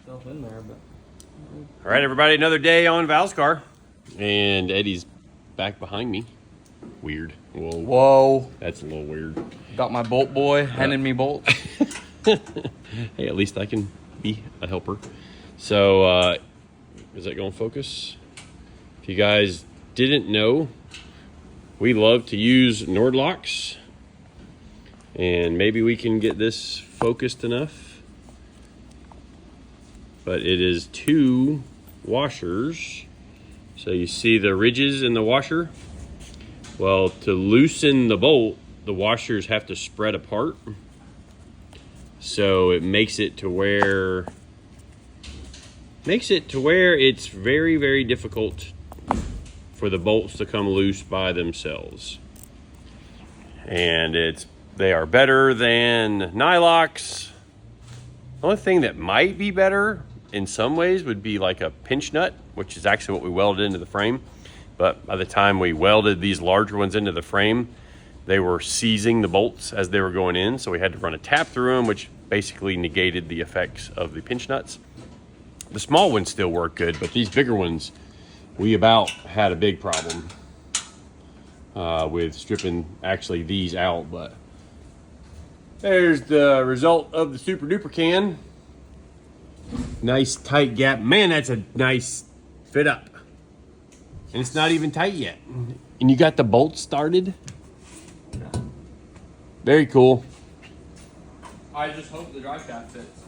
Stuff in there, but. All right, everybody, another day on Val's car. And Eddie's back behind me. Weird. Whoa. Whoa. That's a little weird. Got my bolt boy handing me bolts. Hey, at least I can be a helper. So, is that going to focus? If you guys didn't know, we love to use Nordlocks. And maybe we can get this focused enough. But it is 2 washers. So you see the ridges in the washer? Well, to loosen the bolt, the washers have to spread apart. So it makes it to where it's very, very difficult for the bolts to come loose by themselves. And they are better than Nylox. The only thing that might be better in some ways would be like a pinch nut, which is actually what we welded into the frame. But by the time we welded these larger ones into the frame, they were seizing the bolts as they were going in. So we had to run a tap through them, which basically negated the effects of the pinch nuts. The small ones still work good, but these bigger ones, we about had a big problem with stripping actually these out. But there's the result of the super duper can. Nice tight gap. Man, that's a nice fit up. And it's not even tight yet. And you got the bolts started. Very cool. I just hope the drive shaft fits.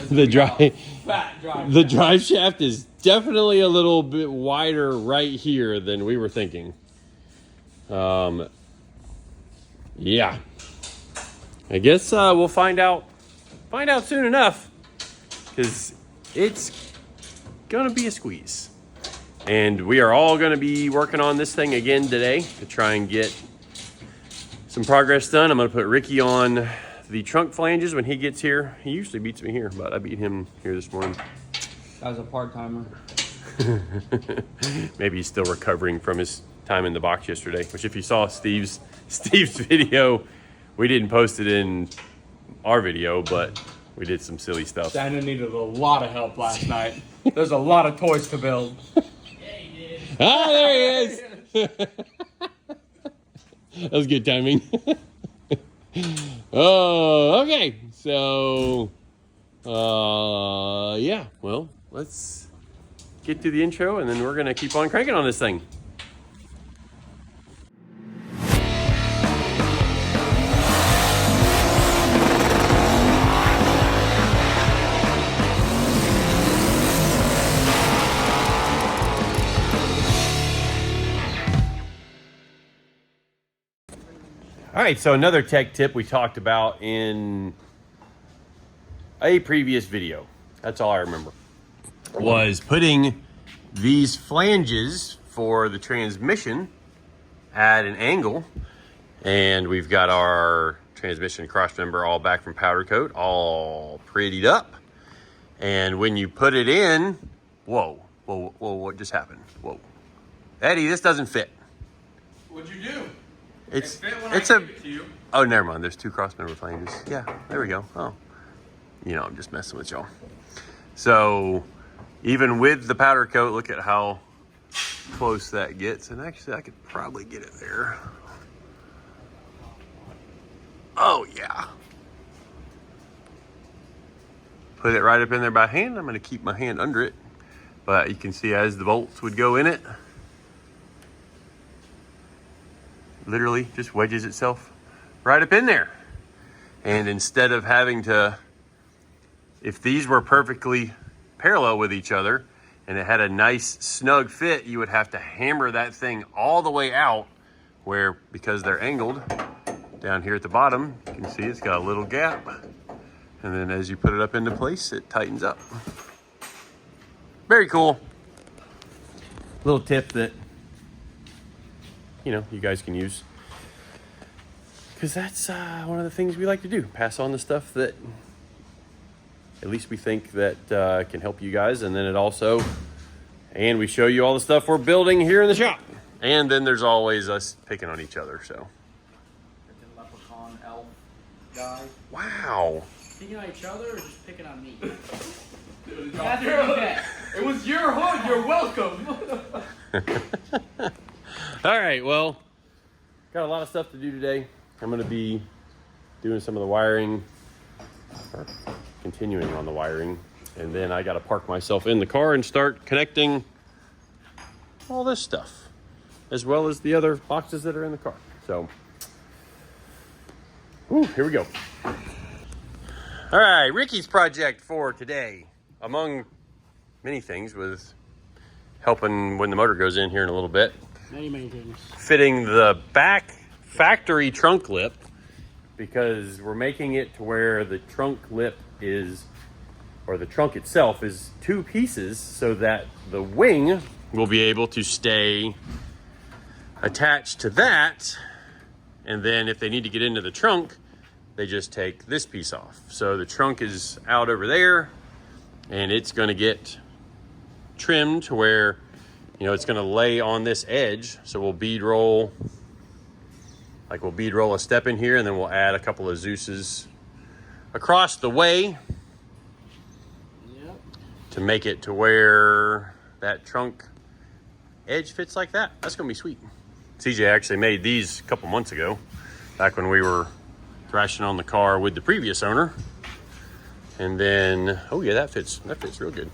The Fat drive. The drive shaft is definitely a little bit wider right here than we were thinking. Yeah. I guess we'll find out soon enough, because it's gonna be a squeeze. And we are all gonna be working on this thing again today to try and get some progress done. I'm gonna put Ricky on the trunk flanges when he gets here. He usually beats me here, but I beat him here this morning. That was a part-timer. Maybe he's still recovering from his time in the box yesterday, which if you saw Steve's video, we didn't post it in our video, but we did some silly stuff. Shannon needed a lot of help last night. There's a lot of toys to build. Yeah, he did. Ah, there he is. That was good timing. Oh, okay. So, yeah. Well, let's get to the intro, and then we're gonna keep on cranking on this thing. All right, so another tech tip we talked about in a previous video, that's all I remember, was putting these flanges for the transmission at an angle. And we've got our transmission Crossmember all back from powder coat, all prettied up. And when you put it in, whoa, what just happened? Whoa. Eddie, this doesn't fit. What'd you do? It's it a. Oh, never mind. There's 2 Crossmember flanges. Yeah, there we go. Oh, I'm just messing with y'all. So, even with the powder coat, look at how close that gets. And actually, I could probably get it there. Oh yeah. Put it right up in there by hand. I'm going to keep my hand under it, but you can see as the bolts would go in it, literally just wedges itself right up in there. And instead of having to, if these were perfectly parallel with each other and it had a nice snug fit, you would have to hammer that thing all the way out, where because they're angled down here at the bottom, you can see it's got a little gap. And then as you put it up into place, it tightens up. Very cool. Little tip that you guys can use, because that's one of the things we like to do, pass on the stuff that at least we think that can help you guys. And then and we show you all the stuff we're building here in the shop. And then there's always us picking on each other. So Freaking leprechaun elf guy. wow, Picking on each other or just picking on me? job. That's what you get. It was your hood. You're welcome. All right, well, got a lot of stuff to do today. I'm going to be doing some of the wiring, or continuing on the wiring, and then I got to park myself in the car and start connecting all this stuff, as well as the other boxes that are in the car. So, here we go. All right, Ricky's project for today, among many things, was helping when the motor goes in here in a little bit. Many things. Fitting the back factory trunk lip, because we're making it to where the trunk lip is, or the trunk itself is 2 pieces, so that the wing will be able to stay attached to that. And then if they need to get into the trunk, they just take this piece off. So the trunk is out over there, and it's going to get trimmed to where, you know, it's going to lay on this edge. So we'll bead roll a step in here, and then we'll add a couple of Zeus's across the way. Yep. To make it to where that trunk edge fits like that. That's going to be sweet. CJ actually made these a couple months ago, back when we were thrashing on the car with the previous owner. And then, oh yeah, that fits real good.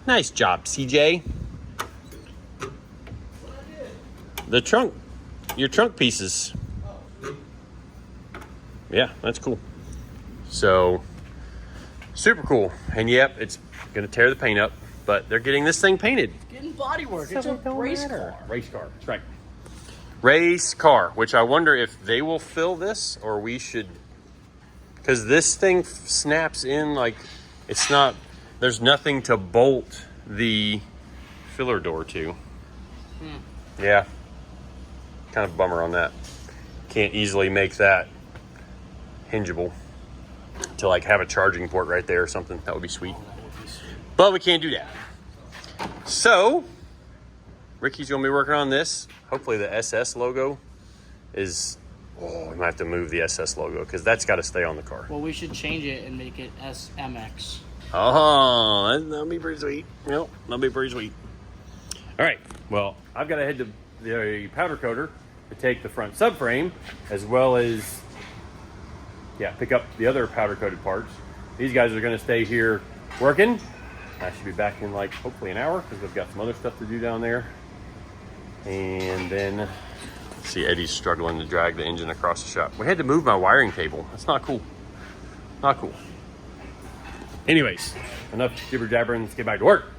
Nice job, CJ. The trunk, your trunk pieces. Yeah, that's cool. So, super cool. And yep, it's gonna tear the paint up, but they're getting this thing painted. It's getting body work. It's a race car. Race car, that's right. Race car, which I wonder if they will fill this, or we should, because this thing snaps in like it's not, there's nothing to bolt the filler door to. Yeah, kind of a bummer on that. Can't easily make that hingeable to like have a charging port right there or something. That would be sweet. But we can't do that. So, Ricky's gonna be working on this. Hopefully the SS logo is, we might have to move the SS logo because that's got to stay on the car. Well, we should change it and make it SMX. Oh, that'll be pretty sweet. Yep, that'll be pretty sweet. All right, well, I've got to head to the powder coater to take the front subframe, as well as, pick up the other powder coated parts. These guys are going to stay here working. I should be back in like hopefully an hour, because we've got some other stuff to do down there. And then, see, Eddie's struggling to drag the engine across the shop. We had to move my wiring cable. That's not cool. Not cool. Anyways, enough jibber jabbering. Let's get back to work.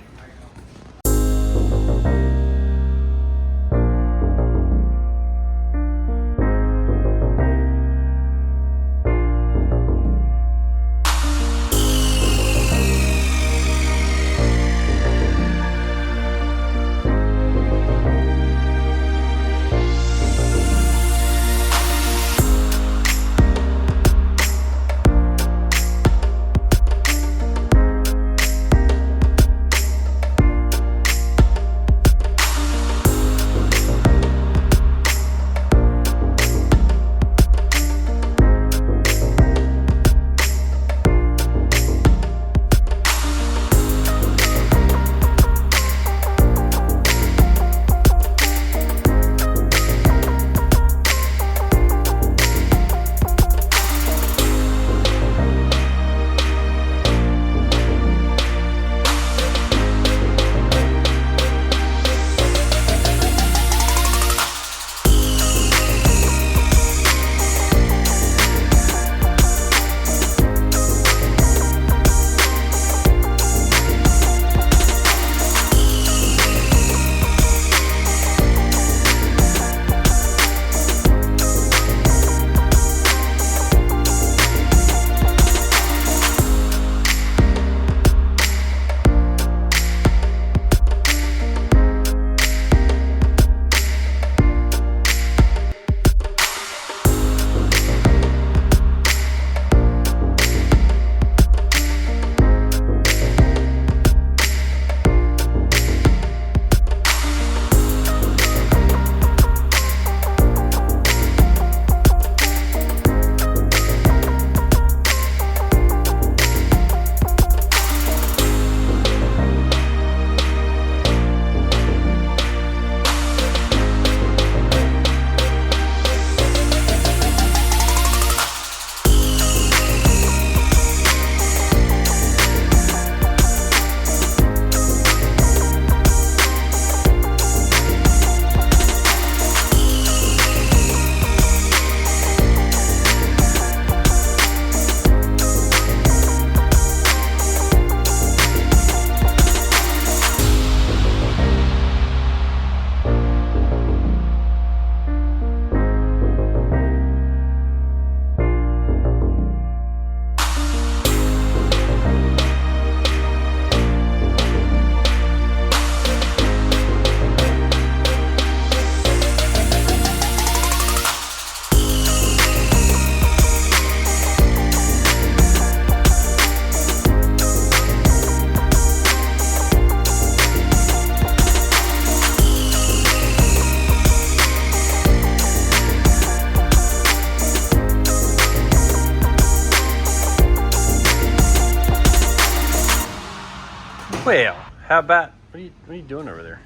Well, how about, what are you doing over there?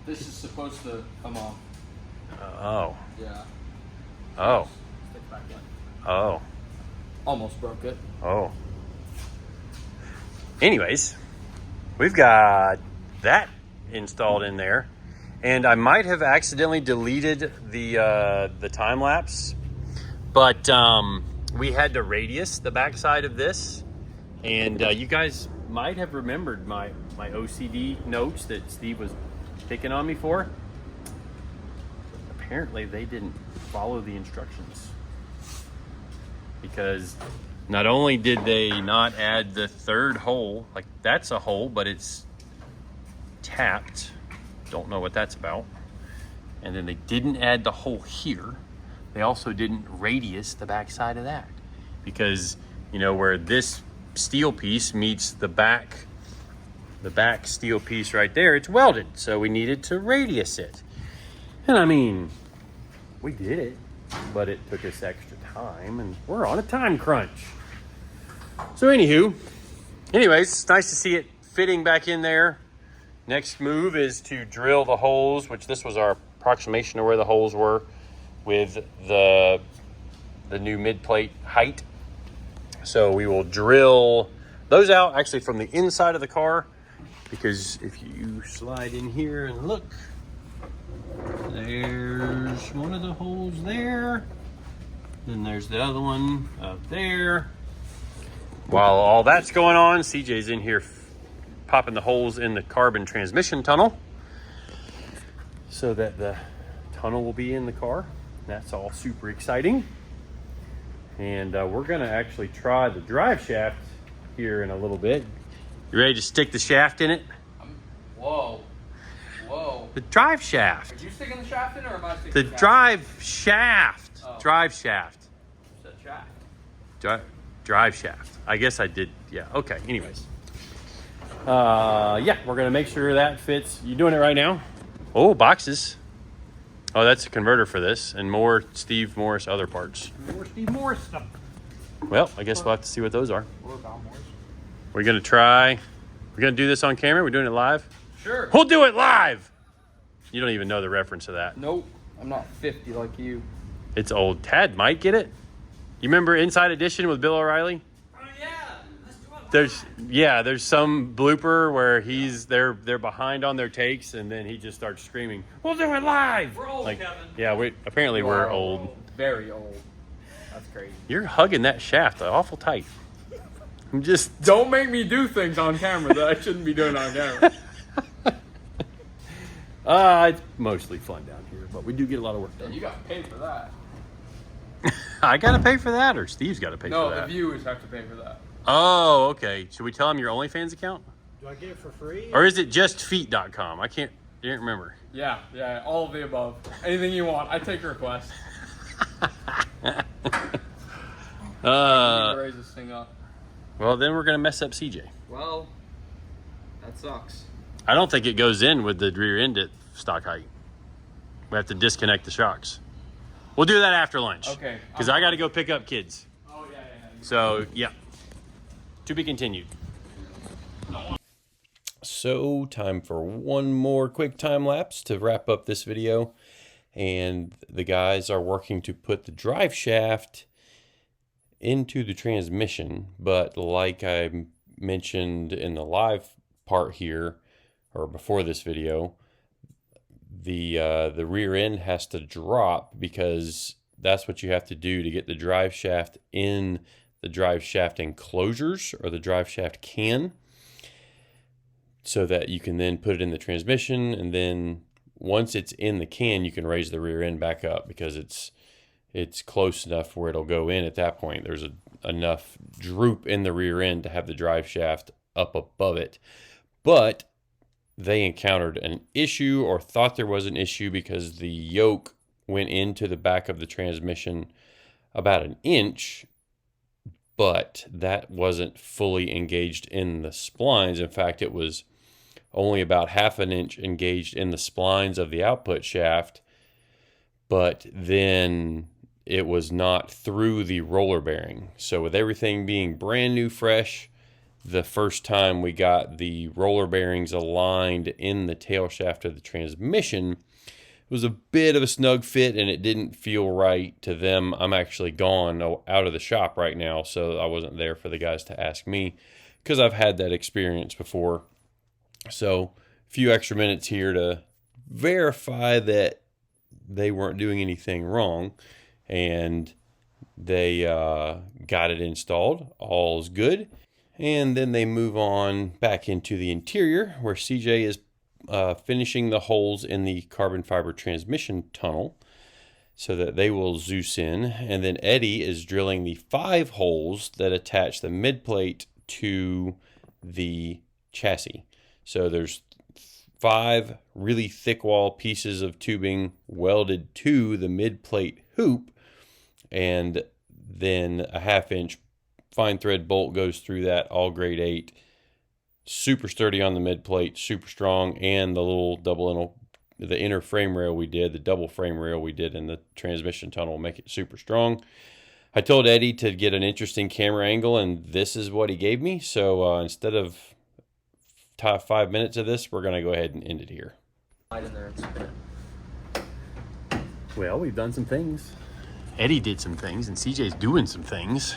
This is supposed to come off. Oh. Yeah. Oh. Stick back in. Oh. Almost broke it. Oh. Anyways, we've got that installed in there. And I might have accidentally deleted the time lapse, but we had to radius the backside of this. And you guys might have remembered my OCD notes that Steve was picking on me for. Apparently they didn't follow the instructions, because not only did they not add the third hole, like that's a hole, but it's tapped. Don't know what that's about. And then they didn't add the hole here. They also didn't radius the backside of that, because you know where this steel piece meets the back steel piece right there, it's welded, so we needed to radius it. And I mean, we did it, but it took us extra time, and we're on a time crunch. So anyways, it's nice to see it fitting back in there. Next move is to drill the holes, which this was our approximation of where the holes were with the new mid plate height. So we will drill those out actually from the inside of the car, because if you slide in here and look, there's one of the holes there. Then there's the other one up there. While all that's going on, CJ's in here popping the holes in the carbon transmission tunnel so that the tunnel will be in the car. That's all super exciting. And we're gonna actually try the drive shaft here in a little bit. You ready to stick the shaft in it? Whoa. Whoa. The drive shaft. Are you sticking the shaft in, or am I sticking The the shaft? drive shaft. Oh. Drive shaft. The shaft. Drive shaft. I guess I did. Yeah. Okay. Anyways. Yeah, we're gonna make sure that fits. You doing it right now? Oh, boxes. Oh, that's a converter for this, and more Steve Morris other parts. More Steve Morris stuff. Well, I guess we'll have to see what those are. Or about Morris. We're gonna try. We're gonna do this on camera. We're doing it live. Sure. We'll do it live. You don't even know the reference to that. Nope. I'm not 50 like you. It's old. Tad might get it. You remember Inside Edition with Bill O'Reilly? Oh yeah. Let's do it. There's some blooper where they're behind on their takes, and then he just starts screaming, "We'll do it live!" We're old, Kevin. Yeah, we're old. Very old. That's crazy. You're hugging that shaft awful tight. I'm just Don't make me do things on camera that I shouldn't be doing on camera. it's mostly fun down here, but we do get a lot of work done. You got paid for that. I gotta pay for that, or Steve's gotta pay No, for the that? viewers have to pay for that. Oh, okay. Should we tell him your OnlyFans account? Do I get it for free? Or is it just feet.com? I can't remember. Yeah, all of the above. Anything you want. I take requests. I need to raise this thing up. Well, then we're gonna mess up CJ. Well, that sucks. I don't think it goes in with the rear end at stock height. We have to disconnect the shocks. We'll do that after lunch. Okay. Because I got to go pick up kids. Oh, yeah. So, yeah. To be continued. So, time for one more quick time lapse to wrap up this video. And the guys are working to put the drive shaft into the transmission. But like I mentioned in the live part here, or before this video, the rear end has to drop, because that's what you have to do to get the drive shaft in the drive shaft enclosures, or the drive shaft can, so that you can then put it in the transmission. And then once it's in the can, you can raise the rear end back up, because it's close enough where it'll go in at that point. There's enough droop in the rear end to have the drive shaft up above it. But they encountered an issue, or thought there was an issue, because the yoke went into the back of the transmission about an inch, but that wasn't fully engaged in the splines. In fact, it was only about half an inch engaged in the splines of the output shaft, but then it was not through the roller bearing. So with everything being brand new, fresh, the first time we got the roller bearings aligned in the tail shaft of the transmission, it was a bit of a snug fit and it didn't feel right to them. I'm actually gone out of the shop right now, so I wasn't there for the guys to ask me because I've had that experience before. So a few extra minutes here to verify that they weren't doing anything wrong, and they got it installed. All's good. And then they move on back into the interior where CJ is finishing the holes in the carbon fiber transmission tunnel so that they will Zeus in. And then Eddie is drilling the 5 holes that attach the mid plate to the chassis. So there's 5 really thick wall pieces of tubing welded to the mid plate hoop, and then a 1/2 inch fine thread bolt goes through that, all grade 8. Super sturdy on the mid plate, super strong, and the little the inner frame rail we did, the double frame rail we did in the transmission tunnel will make it super strong. I told Eddie to get an interesting camera angle, and this is what he gave me. So instead of 5 minutes of this, we're going to go ahead and end it here. Well, we've done some things. Eddie did some things, and CJ's doing some things.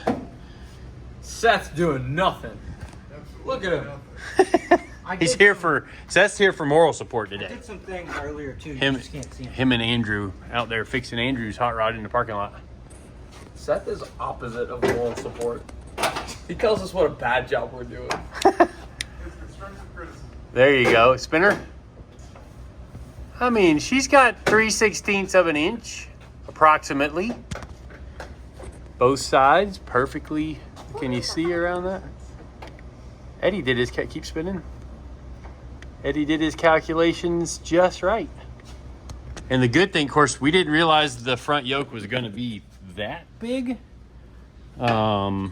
Seth's doing nothing. Look at him. Seth's here for moral support I today. did some things earlier too. You Him, just can't see them. him and Andrew out there fixing Andrew's hot rod in the parking lot. Seth is opposite of moral support. He tells us what a bad job we're doing. There you go, spinner. I mean, she's got 3/16 of an inch, approximately. Both sides perfectly. Can you see around that? Eddie did his keep spinning. Eddie did his calculations just right. And the good thing, of course, we didn't realize the front yoke was going to be that big. And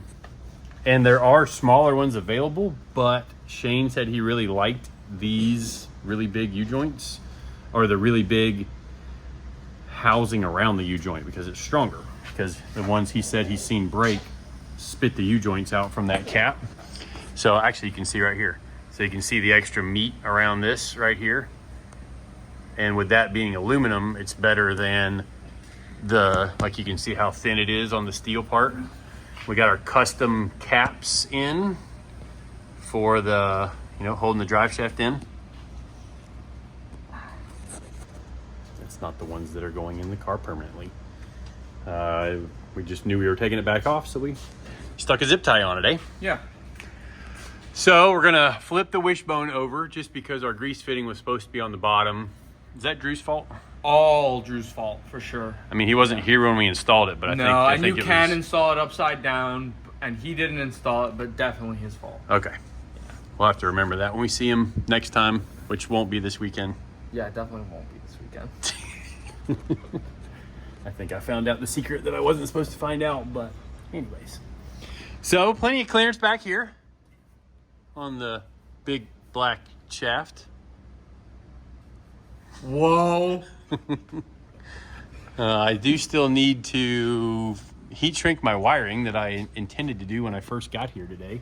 there are smaller ones available, but Shane said he really liked these really big U-joints, or the really big housing around the U-joint, because it's stronger. Because the ones he said he's seen break spit the U-joints out from that cap. So actually you can see right here. So you can see the extra meat around this right here. And with that being aluminum, it's better than like you can see how thin it is on the steel part. We got our custom caps in for the, holding the drive shaft in. It's not the ones that are going in the car permanently. We just knew we were taking it back off, so we stuck a zip tie on it, eh? Yeah. So we're gonna flip the wishbone over just because our grease fitting was supposed to be on the bottom. Is that Drew's fault? All Drew's fault, for sure. I mean, he wasn't here when we installed it, but I think you can install it upside down, and he didn't install it, but definitely his fault. Okay. We'll have to remember that when we see him next time, which won't be this weekend. Yeah, it definitely won't be this weekend. I think I found out the secret that I wasn't supposed to find out, but anyways. So, plenty of clearance back here on the big black shaft. Whoa. I do still need to heat shrink my wiring that I intended to do when I first got here today.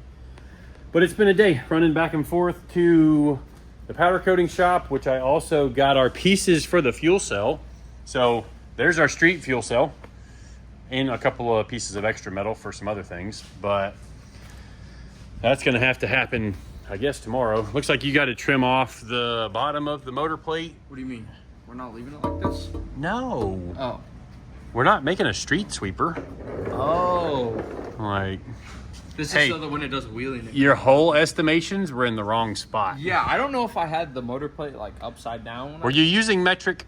But it's been a day running back and forth to the powder coating shop, which I also got our pieces for the fuel cell. So there's our street fuel cell and a couple of pieces of extra metal for some other things. But that's going to have to happen, I guess, tomorrow. Looks like you got to trim off the bottom of the motor plate. What do you mean? We're not leaving it like this? No. Oh. We're not making a street sweeper. Oh. Like, This Hey, is so that when it does wheeling. your whole estimations were in the wrong spot. Yeah, I don't know if I had the motor plate like upside down. Were you using metric?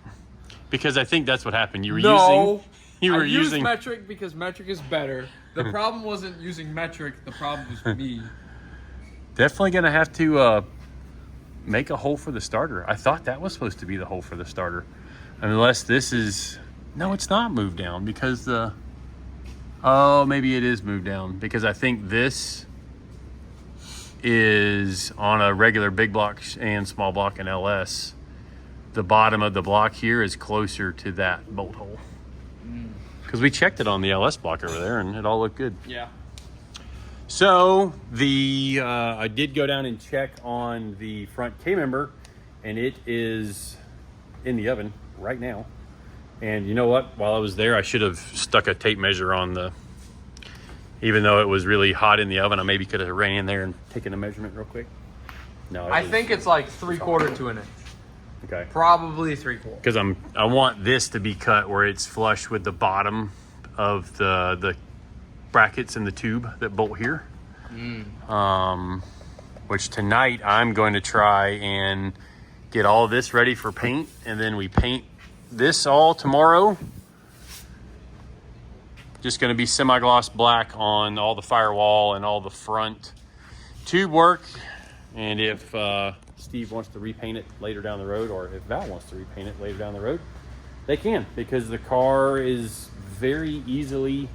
Because I think that's what happened. You were No. using. I used metric because metric is better. The problem wasn't using metric. The problem was me. Definitely gonna have to make a hole for the starter. I thought that was supposed to be the hole for the starter, unless this is. No, it's not moved down because the. Oh, maybe it is moved down because I think this is on a regular big block and small block and LS. The bottom of the block here is closer to that bolt hole. Because we checked it on the LS block over there and it all looked good. Yeah. So I did go down and check on the front K-member, and it is in the oven right now. And you know what? While I was there, I should have stuck a tape measure on the, even though it was really hot in the oven, I maybe could have ran in there and taken a measurement real quick. No, I think it's like 3/4 to an inch. Okay. Probably 3/4. Because I want this to be cut where it's flush with the bottom of the brackets in the tube that bolt here. Which tonight I'm going to try and get all this ready for paint, and then we paint this all tomorrow. Just going to be semi-gloss black on all the firewall and all the front tube work. And if Steve wants to repaint it later down the road, or if Val wants to repaint it later down the road, they can, because the car is very easily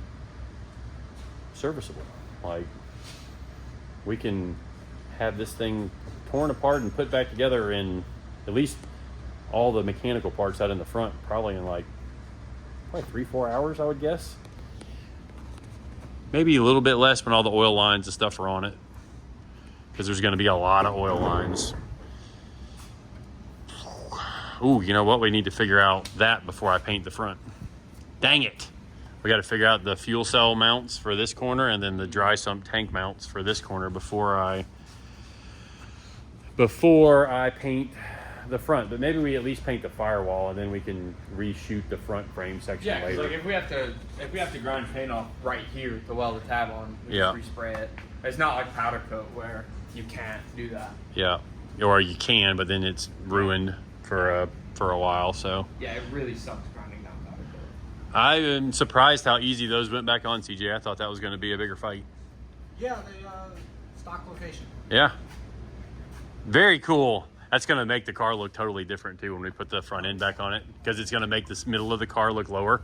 serviceable. Like, we can have this thing torn apart and put back together in at least all the mechanical parts out in the front, probably in like 3-4 hours, I would guess. Maybe a little bit less when all the oil lines and stuff are on it, because there's going to be a lot of oil lines. Ooh, you know what? We need to figure out that before I paint the front. Dang it. We got to figure out the fuel cell mounts for this corner, and then the dry sump tank mounts for this corner before I paint the front. But maybe we at least paint the firewall, and then we can reshoot the front frame section Yeah, 'cause later. like if we have to grind paint off right here to weld the tab on, we Yeah. just respray it. It's not like powder coat where you can't do that. Yeah, or you can, but then it's ruined for a while. So Yeah, it really sucks grinding down powder coat. I am surprised how easy those went back on, CJ. I thought that was going to be a bigger fight. Yeah, they stock location. Yeah, very cool. That's going to make the car look totally different too when we put the front end back on it, because it's going to make this middle of the car look lower.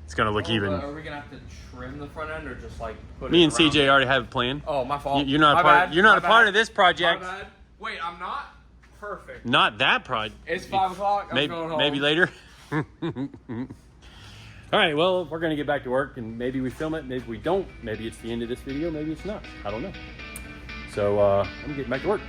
It's going to look even. Are we gonna have to trim the front end or just like put Me it and around CJ already have a plan. Oh, my fault. You're not My a part. bad. You're not My a part bad. of this project. My bad. Wait, I'm not? Perfect. Not that project. It's 5 o'clock. I'm Maybe, going home. maybe later. All right, well, we're going to get back to work, and maybe we film it, maybe we don't. Maybe it's the end of this video, maybe it's not. I don't know. So I'm getting back to work.